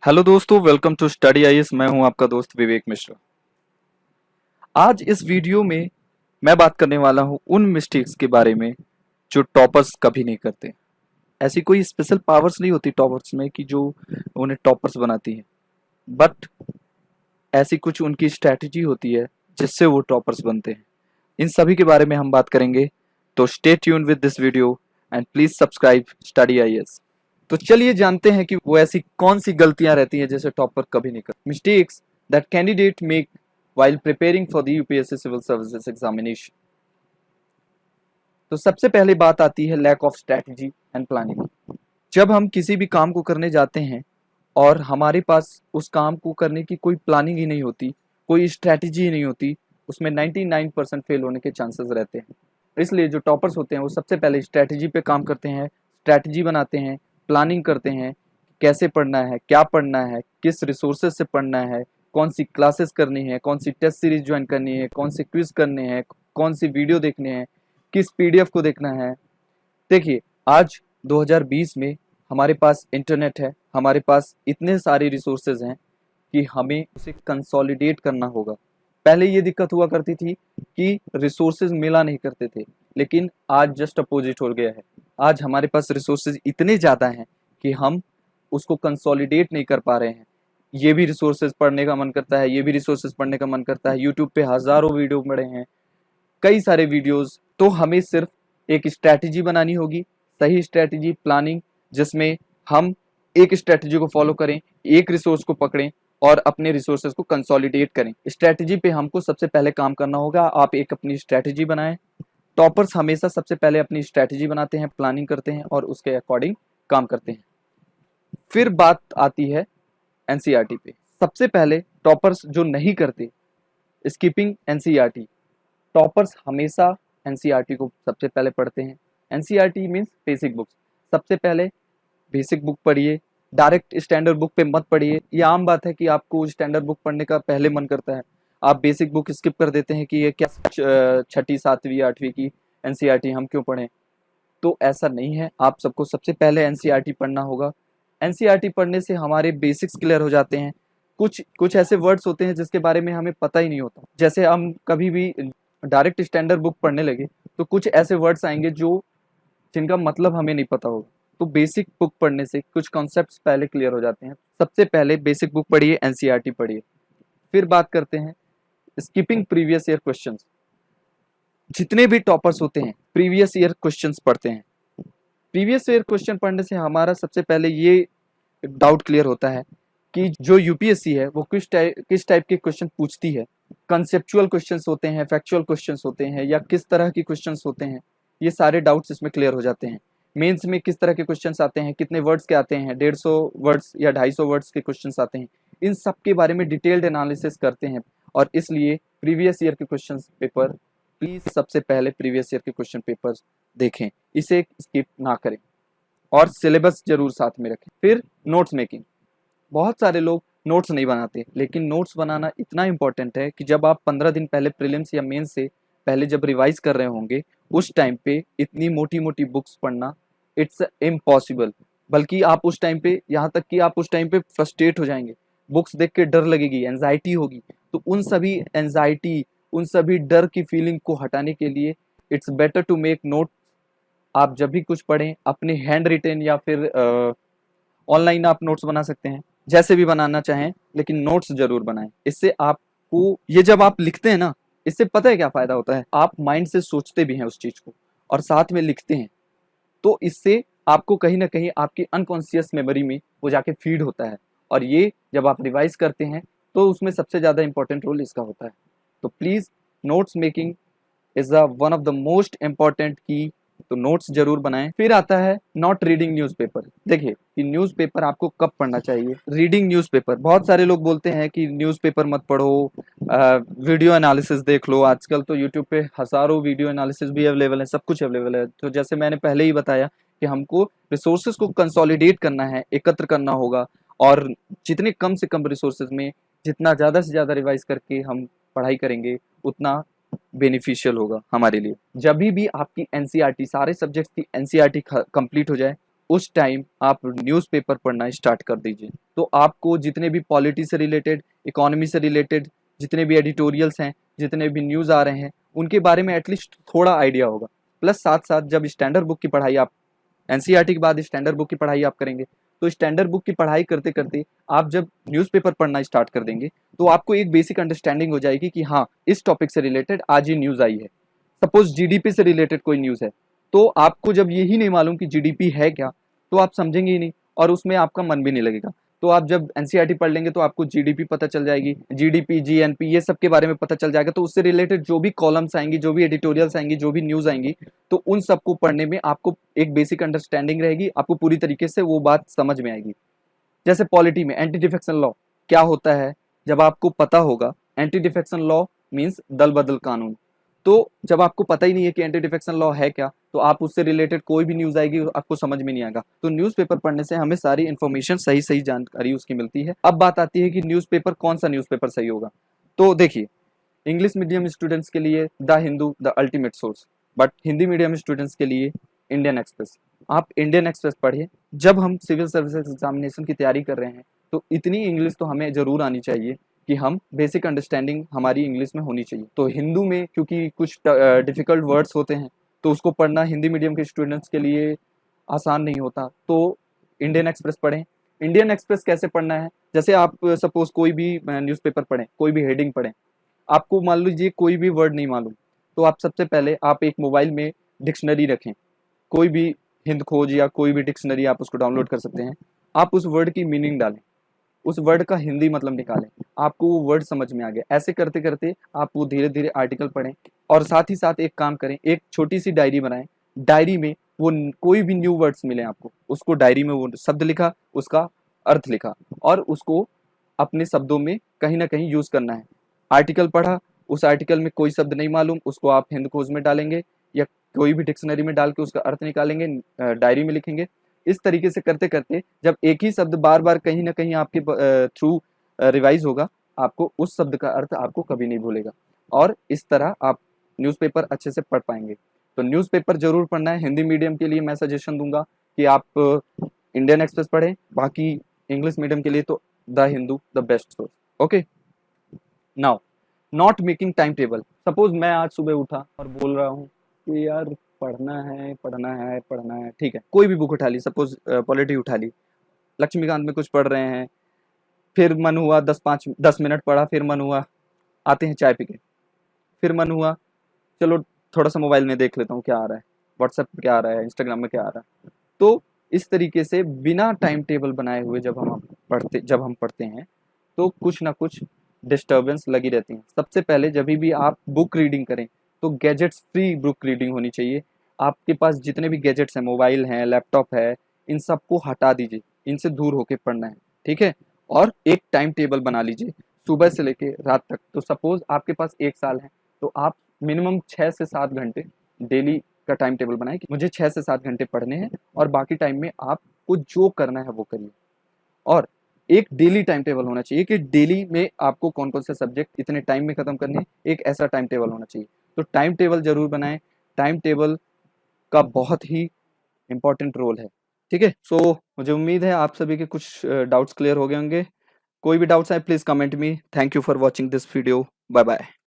Hello दोस्तों, welcome to study IAS. मैं हूं आपका दोस्त विवेक मिश्रा। आज इस वीडियो में मैं बात करने वाला हूं उन मिस्टेक्स के बारे में जो टॉपर्स कभी नहीं करते। ऐसी कोई स्पेशल पावर्स नहीं होती टॉपर्स में कि जो उन्हें टॉपर्स बनाती है, बट ऐसी कुछ उनकी स्ट्रैटेजी होती है जिससे वो टॉपर्स बनते हैं। इन सभी के बारे में हम बात करेंगे, तो stay tune with this video and please subscribe study IAS. तो चलिए जानते हैं कि वो ऐसी कौन सी गलतियां रहती हैं जैसे टॉपर कभी नहीं करते। Mistakes that candidate make while preparing for the UPSC civil services examination. तो सबसे पहले बात आती है lack of strategy and planning. जब हम किसी भी काम को करने जाते हैं और हमारे पास उस काम को करने की कोई प्लानिंग ही नहीं होती, कोई स्ट्रेटजी ही नहीं होती, उसमें 99% फेल होने के चांसेस रहते हैं। इसलिए जो टॉपर्स होते हैं वो सबसे पहले स्ट्रेटजी पे काम करते हैं, स्ट्रेटजी बनाते हैं, प्लानिंग करते हैं, कैसे पढ़ना है, क्या पढ़ना है, किस रिसोर्सेज से पढ़ना है, कौन सी क्लासेस करनी है, कौन सी टेस्ट सीरीज ज्वाइन करनी है, कौन से क्विज करने हैं, कौन सी वीडियो देखने हैं, किस पीडीएफ को देखना है। देखिए, आज 2020 में हमारे पास इंटरनेट है, हमारे पास इतने सारे रिसोर्सेज हैं कि हमें उसे कंसोलिडेट करना होगा। पहले ये दिक्कत हुआ करती थी कि रिसोर्सेज मिला नहीं करते थे, लेकिन आज जस्ट अपोजिट हो गया है। आज हमारे पास रिसोर्सेज इतने ज़्यादा हैं कि हम उसको कंसोलिडेट नहीं कर पा रहे हैं। ये भी रिसोर्सेज पढ़ने का मन करता है, ये भी रिसोर्सेज पढ़ने का मन करता है। यूट्यूब पे हज़ारों वीडियो पड़े हैं, कई सारे वीडियोस। तो हमें सिर्फ एक स्ट्रैटेजी बनानी होगी, सही स्ट्रैटेजी, प्लानिंग, जिसमें हम एक स्ट्रैटेजी को फॉलो करें, एक रिसोर्स को पकड़ें और अपने रिसोर्सेज को कंसोलिडेट करें। स्ट्रैटेजी पे हमको सबसे पहले काम करना होगा। आप एक अपनी स्ट्रैटेजी बनाएं। टॉपर्स हमेशा सबसे पहले अपनी स्ट्रैटेजी बनाते हैं, प्लानिंग करते हैं और उसके अकॉर्डिंग काम करते हैं। फिर बात आती है एनसीईआरटी पे। सबसे पहले टॉपर्स जो नहीं करते, स्किपिंग एनसीईआरटी। टॉपर्स हमेशा एनसीईआरटी को सबसे पहले पढ़ते हैं। NCERT means basic books. सबसे पहले बेसिक बुक पढ़िए, डायरेक्ट स्टैंडर्ड बुक पे मत पढ़िए। ये आम बात है कि आपको स्टैंडर्ड बुक पढ़ने का पहले मन करता है, आप बेसिक बुक स्किप कर देते हैं कि ये क्या छठी, सातवीं, आठवीं की एनसीईआरटी हम क्यों पढ़ें। तो ऐसा नहीं है, आप सबको सबसे पहले एनसीईआरटी पढ़ना होगा। एनसीईआरटी पढ़ने से हमारे बेसिक्स क्लियर हो जाते हैं। कुछ कुछ ऐसे वर्ड्स होते हैं जिसके बारे में हमें पता ही नहीं होता। जैसे हम कभी भी डायरेक्ट स्टैंडर्ड बुक पढ़ने लगे तो कुछ ऐसे वर्ड्स आएंगे जो जिनका मतलब हमें नहीं पता होगा। तो बेसिक बुक पढ़ने से कुछ कॉन्सेप्ट्स पहले क्लियर हो जाते हैं। सबसे पहले बेसिक बुक पढ़िए, एनसीईआरटी पढ़िए। फिर बात करते हैं स्किपिंग प्रीवियस ईयर क्वेश्चंस। जितने भी टॉपर्स होते हैं प्रीवियस ईयर क्वेश्चंस पढ़ते हैं। प्रीवियस ईयर क्वेश्चन पढ़ने से हमारा सबसे पहले ये डाउट क्लियर होता है कि जो यूपीएससी है वो किस टाइप के क्वेश्चन पूछती है। कंसेप्चुअल क्वेश्चंस होते हैं, फैक्चुअल क्वेश्चंस होते हैं, या किस तरह के क्वेश्चंस होते हैं। ये सारे डाउट्स इसमें क्लियर हो जाते हैं। मेंस में किस तरह के क्वेश्चंस आते हैं, कितने वर्ड्स के आते हैं, 150 वर्ड्स या 250 वर्ड्स के क्वेश्चंस आते हैं। इन सब के बारे में डिटेल्ड एनालिसिस करते हैं और इसलिए प्रीवियस ईयर के क्वेश्चन पेपर, प्लीज सबसे पहले प्रीवियस ईयर के क्वेश्चन पेपर देखें, इसे स्किप ना करें और सिलेबस जरूर साथ में रखें। फिर नोट्स मेकिंग। बहुत सारे लोग नोट्स नहीं बनाते, लेकिन नोट्स बनाना इतना इंपॉर्टेंट है कि जब आप 15 दिन पहले प्रीलिम्स या मेंस से पहले जब रिवाइज कर रहे होंगे, उस टाइम पे इतनी मोटी मोटी बुक्स पढ़ना इट्स इम्पॉसिबल। बल्कि आप उस टाइम पे, यहाँ तक कि आप उस टाइम पे फ्रस्ट्रेट हो जाएंगे, बुक्स देख के डर लगेगी, एंजाइटी होगी। तो उन सभी एंजाइटी, उन सभी डर की फीलिंग को हटाने के लिए it's better to make note. आप जब भी कुछ पढ़ें, अपने हैंड रिटेन या फिर ऑनलाइन आप नोट्स बना सकते हैं, जैसे भी बनाना चाहें, लेकिन नोट्स जरूर बनाएं। इससे आपको, ये जब आप लिखते हैं ना, इससे पता है क्या फायदा होता है, आप माइंड से सोचते भी हैं उस चीज को और साथ में लिखते हैं। तो इससे आपको कहीं ना कहीं आपकी अनकॉन्शियस मेमोरी में वो जाके फीड होता है और ये जब आप रिवाइज करते हैं तो उसमें सबसे ज्यादा इंपॉर्टेंट रोल इसका होता है। तो please, notes making is one of the most important की। तो नोट्स जरूर बनाएं। फिर आता है नॉट रीडिंग न्यूज़पेपर। देखिए कि न्यूज़पेपर आपको कब पढ़ना चाहिए। रीडिंग न्यूज़पेपर, बहुत सारे लोग बोलते हैं कि न्यूज़पेपर मत पढ़ो, वीडियो एनालिसिस देख लो। आजकल तो यूट्यूब पे हजारों वीडियो एनालिसिस भी अवेलेबल है, सब कुछ अवेलेबल है। तो जैसे मैंने पहले ही बताया कि हमको रिसोर्सेज को कंसोलिडेट करना है, एकत्र करना होगा और जितने कम से कम रिसोर्सेज में जितना ज़्यादा से ज़्यादा रिवाइज करके हम पढ़ाई करेंगे उतना बेनिफिशियल होगा हमारे लिए। जब भी आपकी एनसीईआरटी, सारे सब्जेक्ट्स की एनसीईआरटी कंप्लीट हो जाए, उस टाइम आप न्यूज़पेपर पढ़ना स्टार्ट कर दीजिए। तो आपको जितने भी पॉलिटी से रिलेटेड, इकोनॉमी से रिलेटेड जितने भी एडिटोरियल्स हैं, जितने भी न्यूज़ आ रहे हैं, उनके बारे में एटलीस्ट थोड़ा आइडिया होगा। प्लस साथ-साथ जब स्टैंडर्ड बुक की पढ़ाई आप एनसीईआरटी के बाद स्टैंडर्ड बुक की पढ़ाई आप करेंगे, तो स्टैंडर्ड बुक की पढ़ाई करते-करते आप जब न्यूज़पेपर पढ़ना स्टार्ट कर देंगे, तो आपको एक बेसिक अंडरस्टैंडिंग हो जाएगी कि हाँ, इस टॉपिक से रिलेटेड आज ये न्यूज़ आई है। सपोज़ जीडीपी से रिलेटेड कोई न्यूज़ है, तो आपको जब यही नहीं मालूम कि जीडीपी है क्या, तो आप समझेंगे ही नहीं और उसमें आपका मन भी नहीं लगेगा। तो आप जब एनसीईआरटी पढ़ लेंगे तो आपको जीडीपी पता चल जाएगी, जीडीपी, जीएनपी ये सब के बारे में पता चल जाएगा। तो उससे रिलेटेड जो भी कॉलम्स आएँगी, जो भी एडिटोरियल्स आएँगी, जो भी न्यूज़ आएँगी, तो उन सबको पढ़ने में आपको एक बेसिक अंडरस्टैंडिंग रहेगी, आपको पूरी तरीके से वो बात समझ में आएगी। जैसे पॉलिटी में एंटी डिफेक्शन लॉ क्या होता है, जब आपको पता होगा एंटी डिफेक्शन लॉ मीन्स दल बदल कानून। तो जब आपको पता ही नहीं है कि एंटी डिफेक्शन लॉ है क्या, तो आप उससे रिलेटेड कोई भी न्यूज़ आएगी आपको समझ में नहीं आएगा। तो न्यूज़पेपर पढ़ने से हमें सारी इन्फॉर्मेशन सही-सही जानकारी उसकी मिलती है। अब बात आती है कि न्यूज़पेपर कौन-सा न्यूज़पेपर सही होगा। तो देखिए, इंग्लिश मीडियम स्टूडेंट्स के लिए the Hindu the ultimate source, but Hindi medium students के लिए इंडियन एक्सप्रेस। आप इंडियन एक्सप्रेस पढ़िए। जब हम सिविल सर्विसेज एग्जामिनेशन की तैयारी कर रहे हैं, तो इतनी इंग्लिश तो हमें ज़रूर आनी चाहिए कि हम बेसिक अंडरस्टैंडिंग हमारी इंग्लिश में होनी चाहिए। तो हिंदू में क्योंकि कुछ डिफ़िकल्ट वर्ड्स होते हैं, तो उसको पढ़ना हिंदी मीडियम के स्टूडेंट्स के लिए आसान नहीं होता, तो इंडियन एक्सप्रेस पढ़ें। इंडियन एक्सप्रेस कैसे पढ़ना है? जैसे आप सपोज़ कोई भी न्यूज़पेपर पढ़ें, कोई भी हेडिंग पढ़ें, आपको मान लीजिए कोई भी वर्ड नहीं मालूम, तो आप सबसे पहले आप एक मोबाइल में डिक्शनरी रखें। कोई भी हिंद खोज या कोई भी डिक्शनरी आप उसको डाउनलोड कर सकते हैं। आप उस वर्ड की मीनिंग डालें, उस वर्ड का हिंदी मतलब निकालें, आपको वो वर्ड समझ में आ गया। ऐसे करते-करते आप वो धीरे-धीरे आर्टिकल पढ़ें और साथ ही साथ एक काम करें, एक छोटी-सी डायरी बनाएँ। डायरी में वो कोई भी न्यू वर्ड्स मिले आपको, उसको डायरी में वो शब्द लिखा, उसका अर्थ लिखा और उसको अपने शब्दों में कहीं न कहीं यूज़ करना है। आर्टिकल पढ़ा, उस आर्टिकल में कोई शब्द नहीं मालूम, उसको आप हिंद खोज में डालेंगे या कोई भी डिक्शनरी में डाल के उसका अर्थ निकालेंगे, डायरी में लिखेंगे। इस तरीके से करते-करते जब एक ही शब्द बार-बार कहीं न कहीं आपके थ्रू रिवाइज़ होगा, आपको उस शब्द का अर्थ आपको कभी नहीं भूलेगा और इस तरह आप न्यूज़पेपर अच्छे से पढ़ पाएँगे। तो न्यूज़पेपर ज़रूर पढ़ना है। हिंदी मीडियम के लिए मैं सजेशन दूँगा कि आप इंडियन एक्सप्रेस पढ़ें, बाकी इंग्लिश मीडियम के लिए तो the Hindu the best source. Okay? Now not making time table. Suppose मैं आज सुबह उठा और बोल रहा हूँ कि यार पढ़ना है पढ़ना है पढ़ना है, ठीक है, कोई भी बुक उठा ली, सपोज पॉलिटी उठा ली, लक्ष्मीकांत में कुछ पढ़ रहे हैं, फिर मन हुआ 10 मिनट पढ़ा, फिर मन हुआ आते हैं चाय पी के, फिर मन हुआ चलो थोड़ा सा मोबाइल में देख लेता हूँ क्या आ रहा है, व्हाट्सएप पे क्या आ रहा है, इंस्टाग्राम में क्या आ रहा है। तो इस तरीके से बिना टाइम टेबल बनाए हुए जब हम पढ़ते हैं, तो कुछ ना कुछ डिस्टर्बेंस लगी रहती है। सबसे पहले जभी भी आप बुक रीडिंग करें, तो गैजेट्स फ्री बुक रीडिंग होनी चाहिए। आपके पास जितने भी गैजेट्स हैं, मोबाइल हैं, लैपटॉप है, इन सबको हटा दीजिए, इनसे दूर होके पढ़ना है, ठीक है? और एक टाइम टेबल बना लीजिए, सुबह से लेके रात तक। तो सपोज़ आपके पास 1 साल है, तो आप मिनिमम 6 से 7 घंटे डेली का टाइम टेबल बनाएँ कि मुझे 6 से 7 घंटे पढ़ने हैं और बाकी टाइम में आपको जो करना है वो करिए। और एक डेली टाइम टेबल होना चाहिए कि डेली में आपको कौन-कौन से सब्जेक्ट इतने टाइम में खत्म करने हैं, एक ऐसा टाइम टेबल होना चाहिए। तो टाइम टेबल ज़रूर बनाएँ, टाइम टेबल का बहुत ही इम्पोर्टेंट रोल है, ठीक है? सो मुझे उम्मीद है आप सभी के कुछ डाउट्स क्लियर हो गए होंगे। कोई भी डाउट्स आए please comment me. Thank you for watching this video. Bye bye.